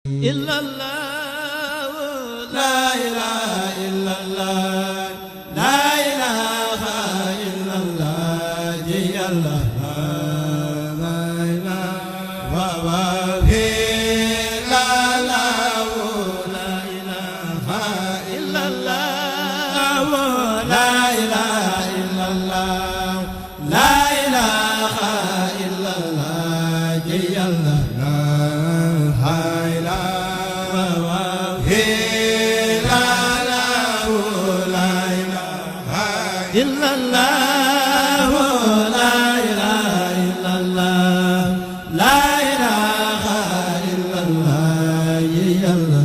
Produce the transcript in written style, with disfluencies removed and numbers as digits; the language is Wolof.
illallah la ilaha illallah la ilaha illallah ji Allah la ilaha wa fi la ilaha illallah la ilaha illallah la ilaha illallah ji Allah illallah la ilaha illallah la ilaha illallah